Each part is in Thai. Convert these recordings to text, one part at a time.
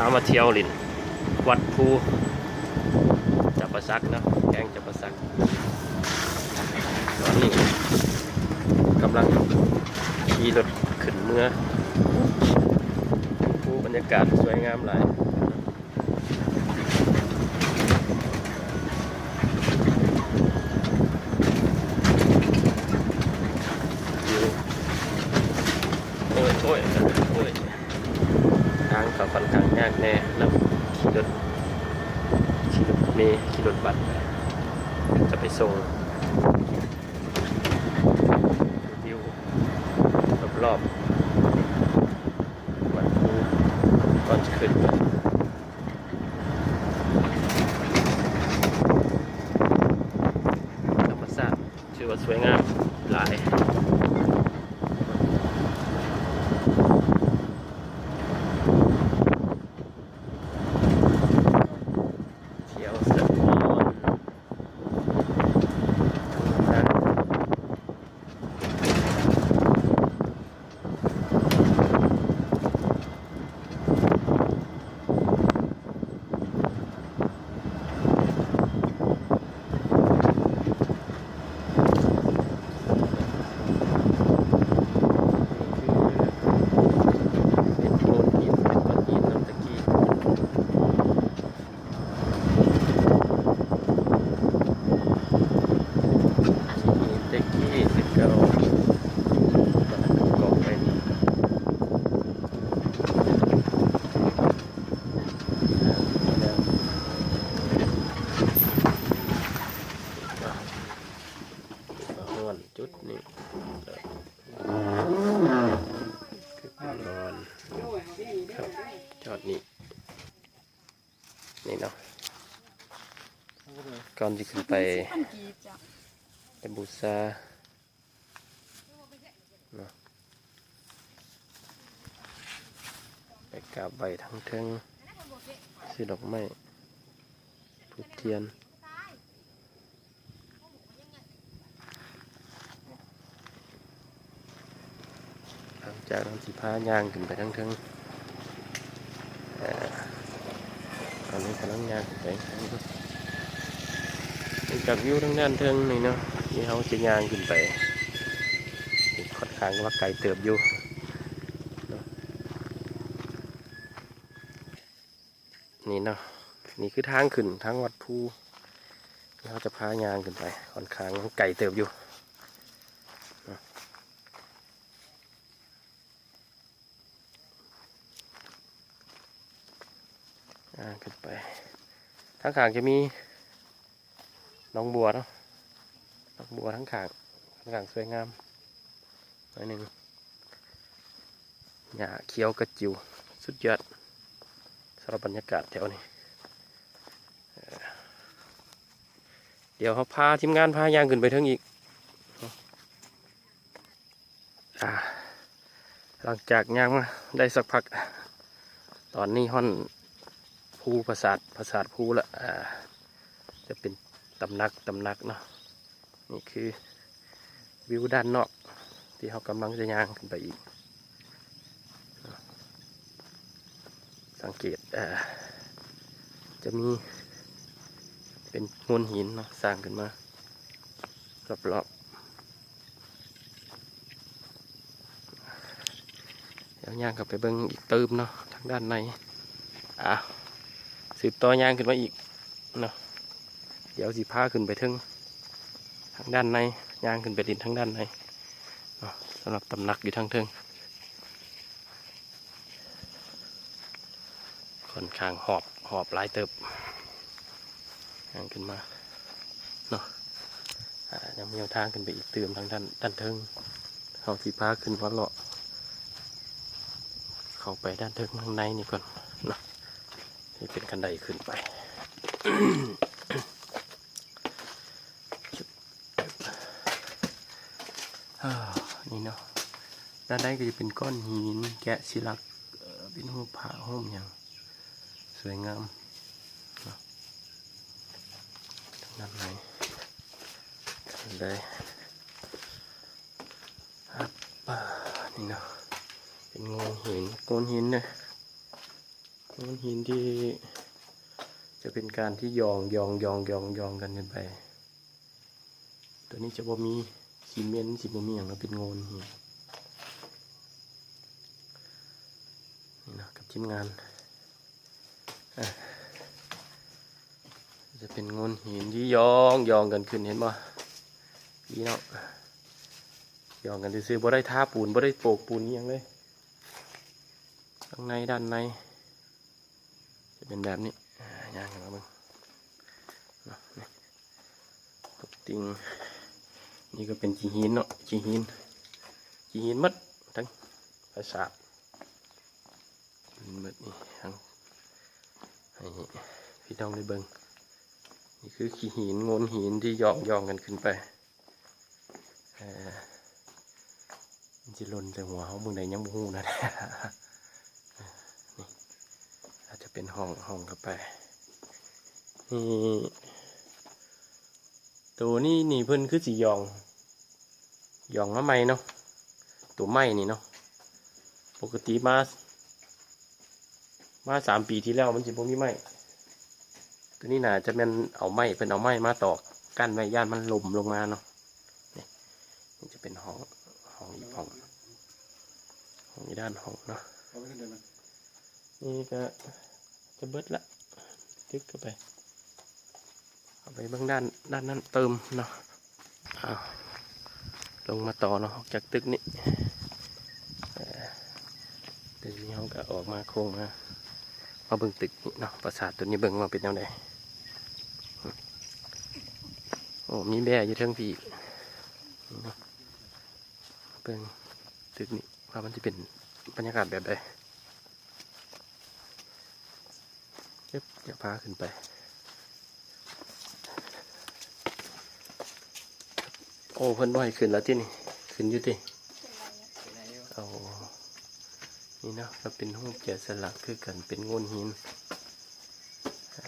ามาเที่ยวลินวัดภูจับปะซักเนาะแกงจับปะซักตอนนี้กำลังขี่รถขึ้นเมืองภูบรรยากาศสวยงามหลายโอ้ยทางเขาค่อนข้างยากแน่แล้วขี่รถเมล์ขี่รถบัสจะไปส่งวิวรอบวัดภูก่อนจะขึ้นธรรมชาติชื่อว่าสวยงามหลายจุดนี้คือนอนครับจอดนี่เนาะก่อนจะขึ้นไปบูชาเนาะไปกราบไหว้ทั้งเทิงซื้อดอกไม้ธูปเทียนหลังจากนั้นสิพาย่างขึ้นไปทั้งเทิงตอนนี้กำลังย่างขึ้นไปจากวิวทั้งด้านเทิงนี่เนาะที่เขาจะย่างขึ้นไปค่อนข้างว่าไกลเติบอยู่นี่เนาะนี่คือทางขึ้นทางวัดภูเราจะพายางขึ้นไปค่อนข้างไกลเติบอยู่ขึ้นไปทางข้างจะมีน้องบัวเนาะน้องบัวทั้งข้างสวยงามหน่อยหนึ่งหญ้าเขียวกระจิ๋วสุดยอดสำหรับบรรยากาศแถวนี้เดี๋ยวเขาพาทีมงานพายางขึ้นไปเทิงอีกหลังจากย่างมาได้สักพักตอนนี้ห้อนภูปราสาทภูละจะเป็นตำหนักเนาะนี่คือวิวด้านนอกที่เขากำลังจะย่างขึ้นไปอีกสังเกตจะมีเป็นมวลหินเนาะสร้างขึ้นมารอบเดี๋ยวย่างกลับไปเบิ้งอีกเติมเนาะทางด้านในสืบต่อย่างขึ้นมาอีกเนาะเดี๋ยวสิพาขึ้นไปถึงทางด้านในย่างขึ้นไปดินทางด้านในเนาะสำหรับตำหนักอยู่ทางเทิงค่อนข้างหอบหลายเติบย่างขึ้นมาเนาะยังมีทางขึ้นไปอีกเติมทางด้านเทิงเอาสิพาขึ้นวัดเลาะเข้าไปด้านเทิงข้างในนี่ก่อนเนาะนี่เป็นกันไดขึ้นไป นี่เนาะด้านในก็จะเป็นก้อนหินแกะศิลาเป็นรูปผาห้มอย่างสวยงามเนาะด้านในเลยนี่เนาะเป็นโงหินก้อนหินเนี่ย มันหินที่จะเป็นการที่ยองกันขึ้นไปตัวนี้จะบ่มีซีเมนต์สิบ่มีอย่างเราเป็นโงนหินนี่นะกับทีมงานจะเป็นโงนหินที่ยองกันขึ้นเห็นบ่พี่เนาะยองกันซื้อบ่ได้ท่าปูนบ่ได้โปกปูนนี่ยังเลยข้างในด้านในจะเป็นแบบนี้ย่างกันมาเบิ่งเนาะนี่ตกติงนี่ก็เป็นจีหินเนาะจีหินมัดทั้งปราสาทมัดนี่ทั้งให้พี่น้องได้เบิ่งนี่คือขี้หินโงนหินที่ยองกันขึ้นไปมันจะหล่นจากหัวเขาเบิ่งใดยังบ่ฮู้นะนี่อาจจะเป็นห้องเข้าไปนี่ตัวนี่เพิ่นคือสียองมาใหม่เนาะตัวไม้นี่เนาะปกติมา3 ปีที่แล้วมันสิบ่มีไม้ตัวนี้น่าจะเป็นเอาไม้เป็นเอาไม้มาตอกกั้นไว้ย่านมันล่มลงมาเนาะนี่จะเป็นห้องอีกห้องอีกด้านห้องเนาะนี่ก็จะเบิดละตึกเข้าไปเอาไปบางด้านนั้นเติมเนาะลงมาต่อเนาะออกจากตึกนี้ตึกนี้เขาก็ออกมาโค้งมาเบิ่งตึกนี่เนาะปราสาทตัวนี้เบิ่งว่าเป็นแนวใดโอ้มีแบ่อยู่เทิงพี่เบิ่งตึกนี้ว่ามันจะเป็นบรรยากาศแบบใดจะพาขึ้นไปโอ้เพิ่นบ่ให้ขึ้นแล้วที่นี่ขึ้นอยู่ที่เอานี่เนาะก็เป็นห้องแกะสลักคือกันเป็นโงนหิน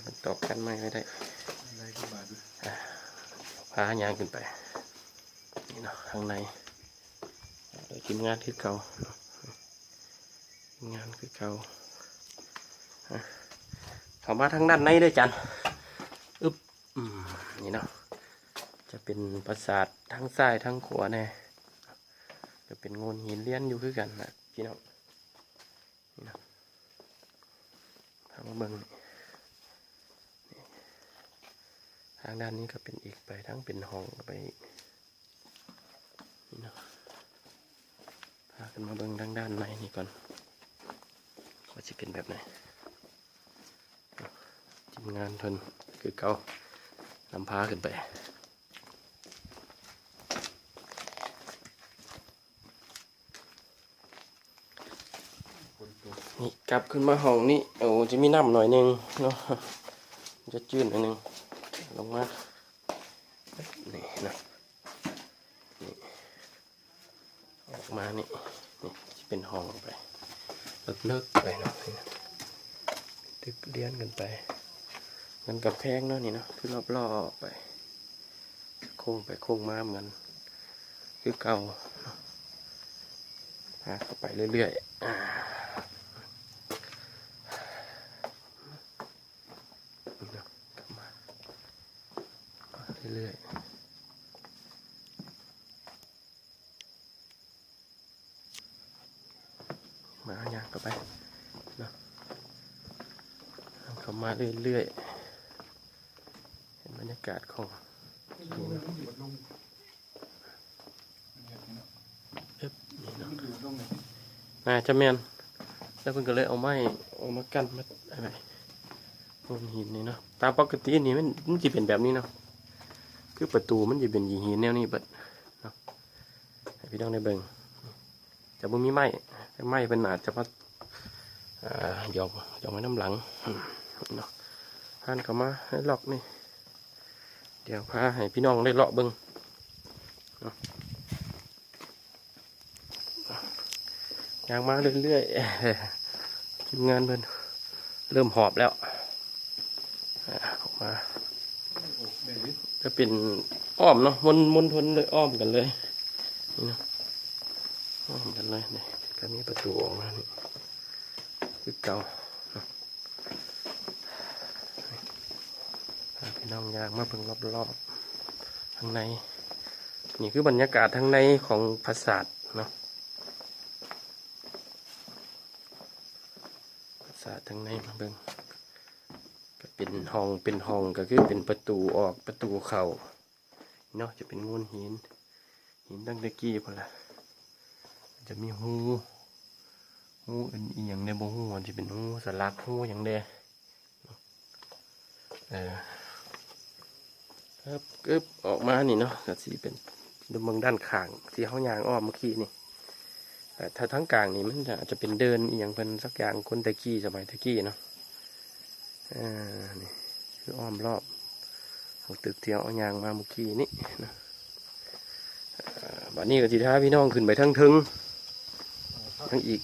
มันตอกกันไม้ไว้ได้พาย่างขึ้นไปนี่เนาะข้างในโดยทีมงานคือเก่าทีมงานคือเก่าเข้ามาทางด้านในด้วยจันนี่เนาะจะเป็นปราสาททั้งซ้ายทั้งขวาแน่จะเป็นโงนหินเลี้ยนอยู่คือกันนะพี่น้องนี่นะทางเบิ่งทางด้านนี้ก็เป็นอีกไปทั้งเป็นห้องไปนี่เนาะพากันมาเบิ่งทางด้านในนี่ก่อนว่าจะเป็นแบบไหนทีมงานทนคือเก่านำพาขึ้นไปนี่กลับขึ้นมาห้องนี้โอ้จะมีน้ำหน่อยนึงเนาะจะจืดหน่อยนึงลงมานี่นะนี่ออกมานี่จะเป็นห้องไปเลิกไปเนาะตึกเลี้ยนกันไปมันกับแพงเนาะนี่เนาะคือรอบๆไปโค้งไปโค้งมาเหมือนคือเก่าพาเข้าไปเรื่อยๆเรื่อยๆมาอย่างเข้าไปนะเข้ามาเรื่อยๆเห็นบรรยากาศของนี่เนาะน่าจะแม่นแล้วเพิ่นก็เลยเอาไม้เอามากั้นมาอะไรบนหินนี่เนาะตามปกตินี่มันจะเป็นแบบนี้เนาะคือประตูมันจะเป็นหินแนวนี้เบิดเนาะให้พี่น้องได้เบิ่งจะบ่มีไม้เป็นอาจจะมาหยอกไม้น้ำหลังเนาะหันเข้ามาให้ล็อกนี่เดี๋ยวพาให้พี่น้องได้เลาะเบิ่งเนาะย่างมาเรื่อยๆทีมงานเพิ่นเริ่มหอบแล้วออกมาจะเป็นอ้อมเนาะมนทนเลยอ้อมกันเลยนี่เนาะอ้อมกันเลยนี่ก็มีประตูออกมานี่คือเก่า พี่น้องยางมาเพิ่งรอบๆข้างในนี่คือบรรยากาศข้างในของปราสาทเนาะปราสาทข้างในมาเบิ่งก็เป็นห้องก็คือเป็นประตูออกประตูเข้าเนาะจะเป็นงูหินตั้งแต่กี้พอละจะมีหูอื่นอีหยังในบ่หูมันจะเป็นหูสลักหูอย่างเดครับออกมานี่เนาะก็สีเป็นเมืองด้านข้างที่เขายางอ้อมเมื่อกี้นี่แต่ถ้าทั้งกลางนี่มันจะเป็นเดินอีหยังเป็นสักอย่างคนตะกี้สมัยตะกี้เนาะนี่คืออ้อมรอบตึกเที่ยวเอายางมาเมื่อกี้นี่นะบัดนี้ก็สิท้าพี่น้องขึ้นไปทั้งอีก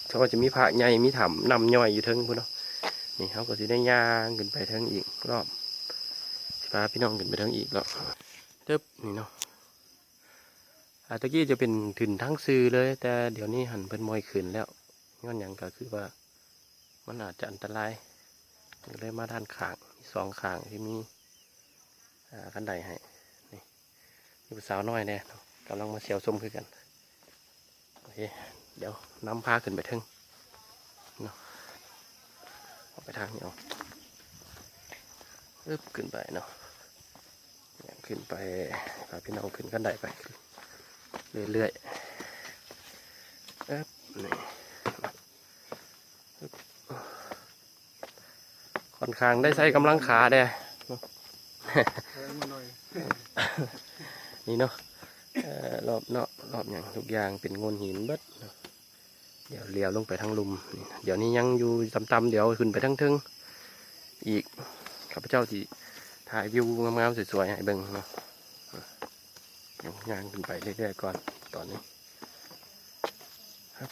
เขาก็จะมีพระใหญ่มีถ้ำนำย่อยอยู่ทั้งพุ่นเนาะนี่เขาก็จะได้ย่างขึ้นไปทั้งอีกรอบพาพี่น้องขึ้นไปทั้งอีกแล้วนี่เนาะตะกี้จะเป็นถิ่นทั้งซื้อเลยแต่เดี๋ยวนี้หันเป็นมอยขึ้นแล้วย้อนอย่างก็คือว่ามันอาจจะอันตรายเลยมาด้านข้างสองข้างที่มีกันไดให้นี่สาวน้อยเนี่ยกำลังมาเสียวส้มคือกันโอเคเดี๋ยวน้ำพาขึ้นไปทึ่งเนาะออกไปทางนี้เอาขึ้นไปเนาะขึ้นไปพาพี่น้องขึ้นกันไดไปเรื่อยๆนี่ค่อนข้างได้ใช้กำลังขาเด้นี่เนาะรอบอย่างทุกอย่างเป็นงนหินเบิดเดี๋ยวเลี้ยวลงไปทางลุมเดี๋ยวนี้ยังอยู่ต่ำๆเดี๋ยวขึ้นไปทางทึ่งอีกข้าพเจ้าที่ถ่ายวิวงามๆสวยๆให้เบิ่งเนาะย่างขึ้นไปเรื่อยๆก่อนตอนนี้ครับ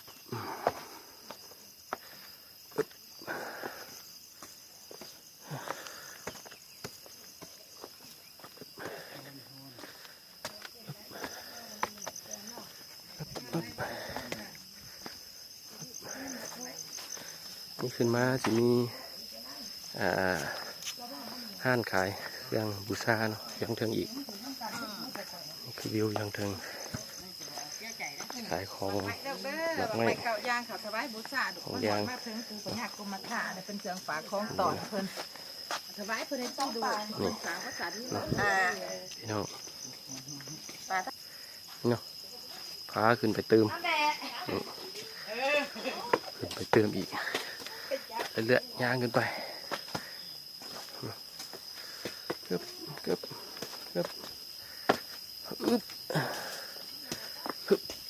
นี่ขึ้นมาจะมีห้านขายเครื่องบูชาเนาะยังเทิงอีกนี่คือวิวยังเทิงขายของดอกไม้เก่ายางเขาถวายบูชาของยางมาถึงปูปัญญากรมท่าเป็นเครื่องฝากของต่อเพิ่นถวายเพิ่นให้ตู้ดูเป็นสาวภาษาที่พี่น้องเนาะพาขึ้นไปเติมอีกเรื่อยๆย่างขึ้นไปเกือบ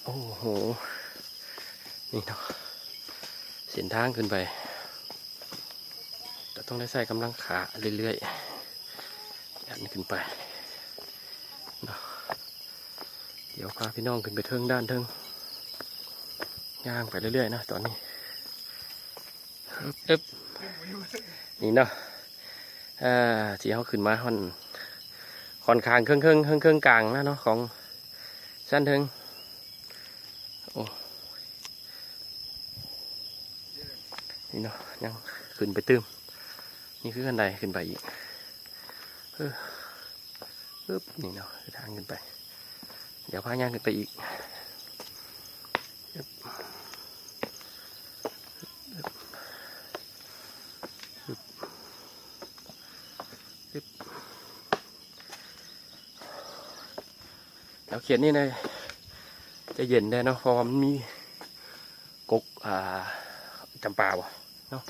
โอ้โหนี่เนาะเส้นทางขึ้นไปแต่ต้องได้ใส่กำลังขาเรื่อยๆยันขึ้นไปเนาะเดี๋ยวพาพี่น้องขึ้นไปเทิงด้านเทิงย่างไปเรื่อยๆนะตอนนี้นี่เนาะที่เขาขึ้นมาค่อนข้างเครื่องกลางนะเนาะของสั้นเทิงโอ้นี่เนาะยังขึ้นไปตื้มนี่คือขั้นใดขึ้นไปอีกนี่เนาะทางขึ้นไปเดี๋ยวพาย่างขึ้นไปอีกแล้วเขียนนี่เลยจะเย็นได้เนาะเพราะมันมีกกจำปาบ่เนาะ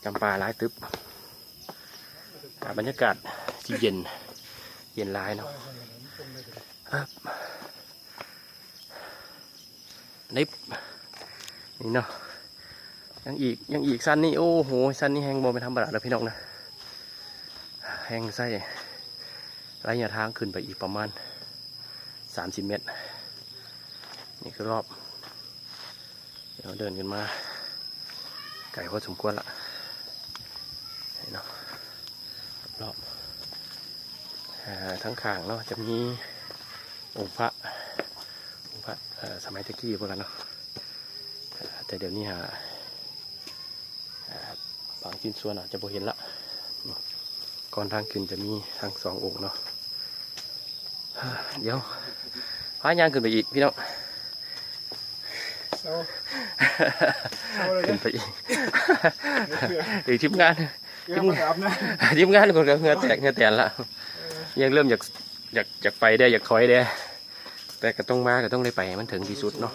จำปาหลายตึบบรรยากาศที่เย็นหลายเนาะนี่เนาะยังอีกสั้นนี่โอ้โหสั้นนี่แห้งโบไปทำบาดแล้วพี่น้องนะแห้งไส้ระยะทางขึ้นไปอีกประมาณ30 เมตรนี่คือรอบเดี๋ยวเดินกันมาไกลพอสมควรละเนาะรอบทั้งข้างเนาะจะมีองค์พระสมัยตะกี้พวกกันเนาะแต่เดี๋ยวนี้บางชิ้นส่วนอาจจะบ่เห็นละ ก่อนทางขึ้นจะมีทางสององค์เนาะเดี๋ยวพายางขึ้นไปอีกพี่น้องขึ้นไปอีกอีกทีมงานทีมงานคนก็เหงื่อแตกเหงื่อแตนละยังเริ่มอยากไปได้อยากถอยได้แต่ก็ต้องมาก็ต้องได้ไปมันถึงที่สุดเนาะ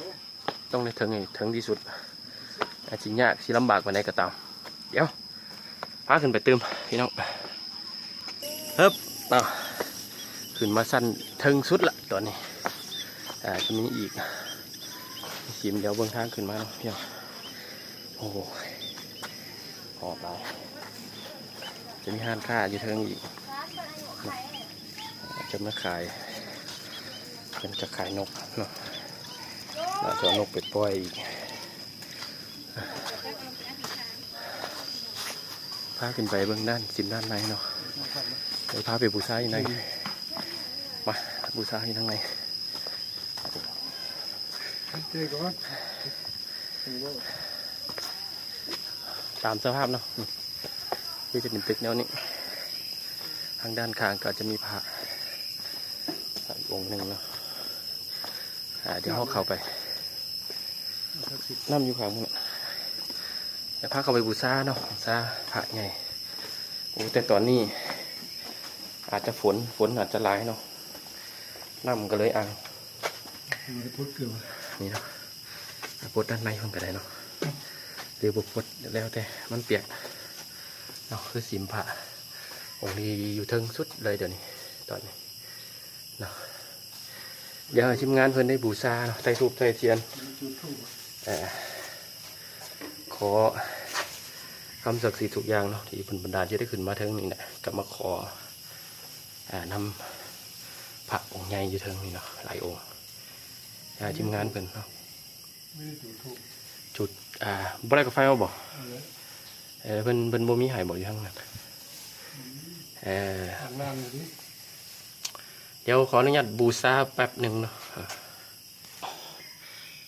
ต้องได้ถึงที่สุดอาจจะยากสิลำบากกว่าไหนก็ตามเดี๋ยวพาขึ้นไปเติมพี่น้องเฮ้ยขึ้นมาสั้นถึงสุดละตอนนี้จะมีอีกขีมเดี๋ยวเบื้องทางขึ้นมาเนาะพี่น้องโอ้โหหอบเราจะมีห้านค้าอยู่เทิงอีกจะมาขายเป็นจะขายนกเนาะเราจะนกเป็ดปล่อยอีกพาขึ้นไปเบื้องด้านสิมด้านในเนาะเดี๋ยวพาไปบูชาอยู่ในมาบูชาอยู่ทางในตามสภาพเนาะที่จะเป็นตึกแนวนี้ทางด้านข้างก็จะมีพระองค์หนึ่งเนาะเดี๋ยวเข้าไปน้ำอยู่ข้างมึงเดี๋ยวพาเข้าไปบูชาเนาะบูชาพระใหญ่โอ้แต่ตอนนี้อาจจะฝนอาจจะหลายเนาะน้ำก็เลยอ่างนี่เนาะปดด้านในมันก็ได้เนาะเดี๋ยวปดแล้วแต่มันเปียกเนาะคือสิมพระองค์นี้อยู่เทิงสุดเลยเดี๋ยวนี้ตอนนี้เนาะเดี๋ยวทีมงานเพิ่นได้บูชาเนาะใส่ธูปใส่เทียนขอคำศักดิ์สิทธิ์ทุกอย่างเนาะที่เพิ่นบันดาลจะได้ขึ้นมาเทิงนี่แหละกลับมาขอนำพระองค์ใหญ่อยู่เทิงนี่เนาะหลายองค์ทีมงานเพิ่นเนาะจุดบ่ได้กาแฟเอาบ่เพิ่นบ่มีหายบ่อยู่ข้างนั้นเดี๋ยวขออนุญาตบูชาแป๊บหนึ่งเนาะ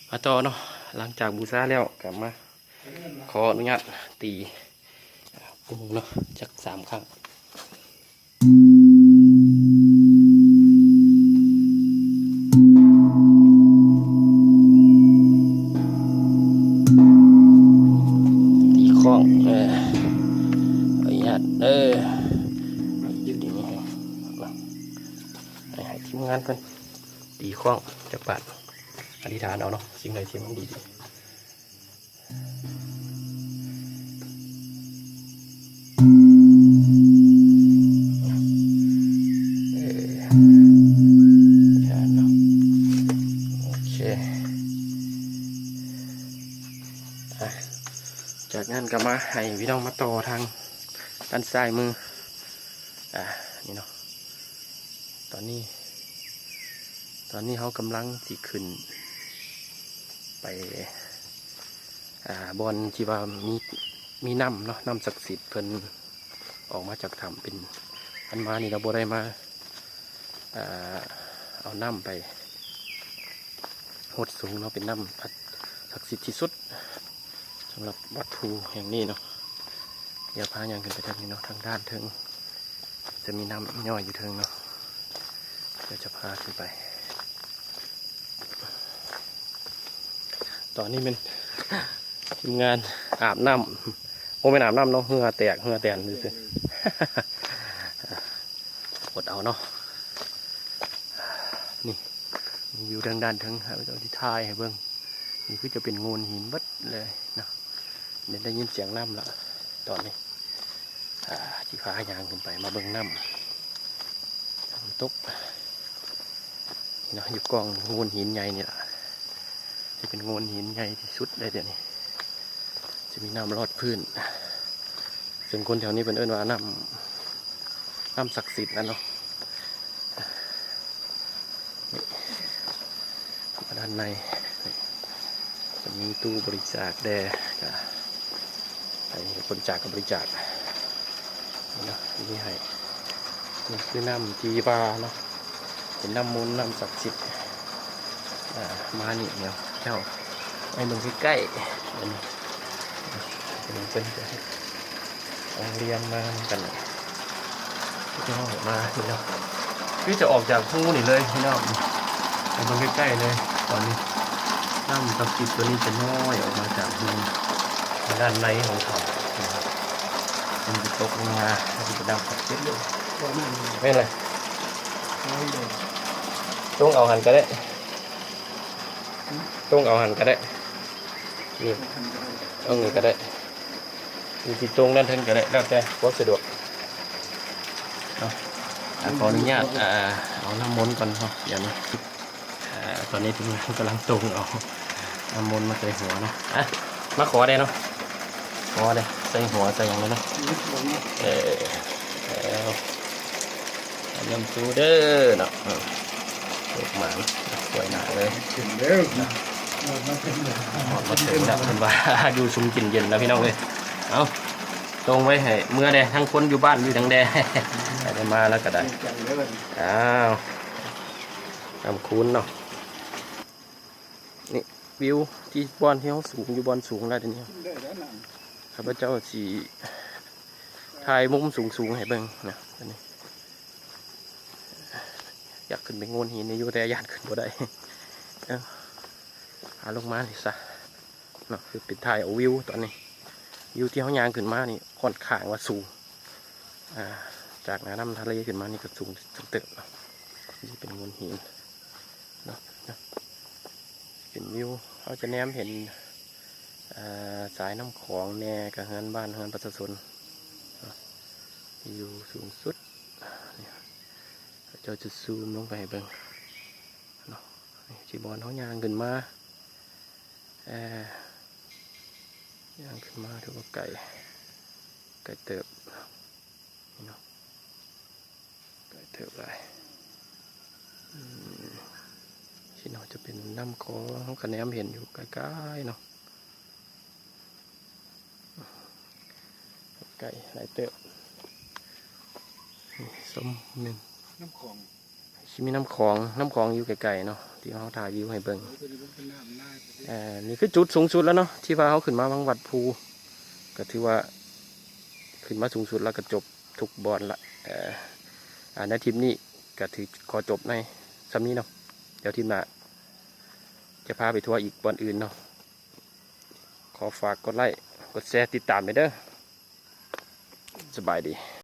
มาต่อเนาะหลังจากบูชาแล้วกลับมาขออนุญาตตีกุ้งเนาะจัก3 ครั้งข้องอนุญาตอยู่ดีนี่ให้ทีมงานเพิ่นตีข้องจักบาทอธิษฐานเอาเนาะสิ่งใดที่มันดีจากนั้นก็มาให้พี่น้องมาต่อทางด้านซ้ายมือนี่เนาะตอนนี้เขากำลังสิขึ้นไปบอนที่ว่ามีน้ำเนาะน้ำศักดิ์สิทธิ์เพิ่นออกมาจากถ้ำเป็นอันมานี่เราบ่ได้มาเอาน้ำไปหดสูงเนาะเป็นน้ำศักดิ์สิทธิ์ที่สุดสำหรับวัดภูแห่งนี้เนาะเดี๋ยวพายังขึ้นไปทางนี้เนาะทางด้านเทิงจะมีน้ำย่อยอยู่เทิงเนาะเดี๋ยวจะพาขึ้นไปตอนนี้เป็นทีมงานอาบน้ำโอ้ไม่อาบน้ำเนาะเหงื่อแตนดูสิอดเอาเนาะนี่วิวทางด้านเทิงครับเจ้าที่ทายให้เบิ้งนี่คือจะเป็นโงนหินบัดเลยนะเดี๋ยวได้ยินเสียงน้ำละตอนนี้ที่พายางขึ้นไปมาเบิ้งน้ำตกนี่นะอยู่กองโงนหินใหญ่นี่แหละจะเป็นโงนหินใหญ่ที่สุดเลยเดี๋ยวนี้จะมีน้ำรอดพื้นส่วนคนแถวนี้เป็นเอิ้นว่าน้ำศักดิ์สิทธิ์นะเนาะนี่ด้านในจะมีตู้บริจาคแด่บริจาคกับบริจาคนี่นะนี่ให้นี่คือน้ำจีบาเนาะเป็นน้ำมูลน้ำศักดิ์สิทธิ์มานี่เนาะเจ้าไอ้เมืองใกล้ๆเป็นโรงเรียนมากัน จะออกมาพี่น้องพี่จะออกจากภูนี่เลยพี่น้องไปตรงใกล้ๆเลยตอนนี้น้ำตะกิดตัวนี้จะน้อยออกมาจากภูด้านในของเขานะครับมันจะตกลงมาแล้วมันจะดำกับเช็ดเลยไม่เป็นไรต้องเอาหันก็ได้ต้องเอาหันก็ได้นี่เอาเงินก็ได้มีที่ตรงด้านทึงก็ได้แล้วแต่ความสะดวกขออนุญาตเอาน้ำมนต์ก่อนเนาะเดี๋ยวนะตอนนี้ทีมงานกำลังตรงเอาน้ำมนต์มาใส่หัวนะมาขอได้เนาะขอได้ใส่หัวใส่อย่างนี้เนาะยำซูเดอร์เนาะลูกหมาสวยหนาเลยมาถึงแล้วเป็นว่าอยู่ชุมกินเย็นแล้วพี่น้องเลยเอาตรงไว้ให้เมื่อใดทั้งคนอยู่บ้านอยู่ทั้งแดได้มาแล้วก็ได้อ้าวทำคุ้นเนาะนี่วิวที่บอนที่เขาสูงอยู่บอนสูงแล้วเดี๋ยวนี้ข้าพเจ้าสีถ่ายมุมสูงให้เบิ่งนะอันนี้อยากขึ้นไปโงนหินในอยู่แต่ยานขึ้นบ่ได้หาลงมาสิซะเนาะคือเป็นถ่ายเอาวิวตอนนี้วิวที่เขายางขึ้นมานี่ค่อนข้างว่าสูงจากน้ำทะเลขึ้นมานี่ก็สูงเติบนี่เป็นโงนหินเนาะเป็นวิวเขาจะแนมเห็นสายน้ำของแน่กับเฮือนบ้านเฮือนประชาชนอยู่สูงสุดเราจะซูมลงไปเบิ่งเนาะจีบอลเขายางขึ้นมายางขึ้นมาถือว่าไก่เติบนี่เนาะไก่เติบไปที่เราจะเป็นน้ำคอเขากระแนมเห็นอยู่ใกล้ๆเนาะไก่หลายเติบส้มหนึ่งน้ำของมีน้ำของอยู่ไกลๆเนาะที่เขาถ่ายวิวให้เบิ่งนี่คือจุดสูงสุดแล้วเนาะที่ว่าเขาขึ้นมาบางวัดภูก็ถือว่าขึ้นมาสูงสุดแล้วก็จบทุกบอลละในทีมนี้ก็ถือขอจบในซ้ำนี้เนาะเดี๋ยวทีมหน้าจะพาไปทัวร์อีกบอลอื่นเนาะขอฝากกดไลค์กดแชร์ติดตามไปเด้อสบายดี